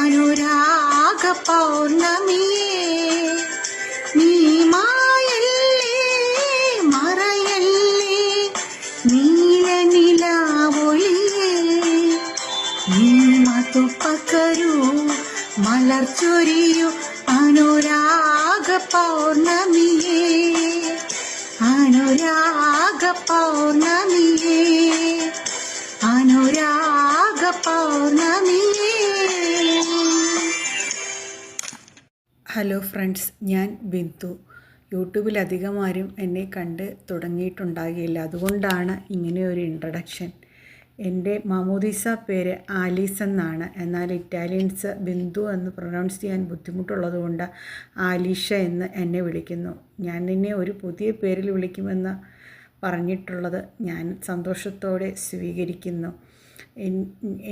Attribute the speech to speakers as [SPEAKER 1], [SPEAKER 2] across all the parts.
[SPEAKER 1] അനുരാഗ പൗർണമിയേ നീ മായല്ലേ മറയല്ലേ നീലനിലാവൊളിയേ നീ മധുപകരൂ മലർച്ചൊരിയൂ അനുരാഗ പൗർണമിയേ അനുരാഗ പൗർണമിയേ അനുരാഗ പൗർണമിയേ. Hello friends, ഞാൻ ബിന്ദു. യൂട്യൂബിൽ അധികം ആരും എന്നെ കണ്ട് തുടങ്ങിയിട്ടുണ്ടാകില്ല. അതുകൊണ്ടാണ് ഇങ്ങനെ ഒരു ഇൻട്രഡക്ഷൻ. എൻ്റെ മാമോദീസ പേര് ആലീസ് എന്നാണ്. എന്നാൽ ഇറ്റാലിയൻസ് ബിന്ദു എന്ന് പ്രൊനൗൺസ് ചെയ്യാൻ ബുദ്ധിമുട്ടുള്ളത് കൊണ്ട് ആലീഷ എന്ന് എന്നെ വിളിക്കുന്നു. ഞാൻ എന്നെ ഒരു പുതിയ പേരിൽ വിളിക്കുമെന്ന് പറഞ്ഞിട്ടുള്ളത് ഞാൻ സന്തോഷത്തോടെ സ്വീകരിക്കുന്നു.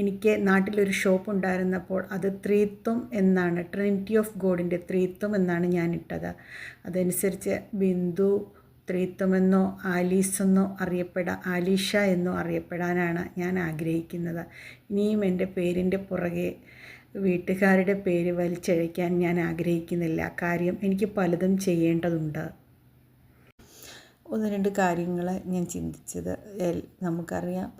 [SPEAKER 1] എനിക്ക് നാട്ടിലൊരു ഷോപ്പ് ഉണ്ടായിരുന്നപ്പോൾ അത് ത്രീത്വം എന്നാണ്, ട്രിനിറ്റി ഓഫ് ഗോഡിൻ്റെ ത്രീത്വം എന്നാണ് ഞാൻ ഇട്ടത്. അതനുസരിച്ച് ബിന്ദു ത്രീത്വമെന്നോ ആലീസെന്നോ ആലീഷ എന്നോ അറിയപ്പെടാനാണ് ഞാൻ ആഗ്രഹിക്കുന്നത്. ഇനിയും എൻ്റെ പേരിൻ്റെ പുറകെ വീട്ടുകാരുടെ പേര് വലിച്ചഴയ്ക്കാൻ ഞാൻ ആഗ്രഹിക്കുന്നില്ല. കാര്യം എനിക്ക് പലതും ചെയ്യേണ്ടതുണ്ട്. ഒന്ന് രണ്ട് കാര്യങ്ങൾ ഞാൻ ചിന്തിച്ചത്. നമുക്കറിയാം,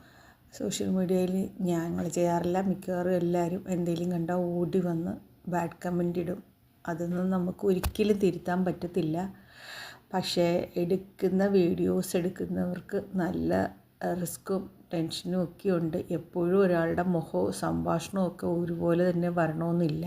[SPEAKER 1] സോഷ്യൽ മീഡിയയിൽ ഞങ്ങൾ ചെയ്യാറില്ല, മിക്കവാറും എല്ലാവരും എന്തെങ്കിലും കണ്ടാൽ ഓടി വന്ന് ബാഡ് കമൻ്റ് ഇടും. അതൊന്നും നമുക്ക് ഒരിക്കലും തിരുത്താൻ പറ്റത്തില്ല. പക്ഷേ വീഡിയോസ് എടുക്കുന്നവർക്ക് നല്ല റിസ്ക്കും ടെൻഷനും ഒക്കെ ഉണ്ട്. എപ്പോഴും ഒരാളുടെ മുഖവും സംഭാഷണവും ഒക്കെ ഒരുപോലെ തന്നെ വരണമെന്നില്ല.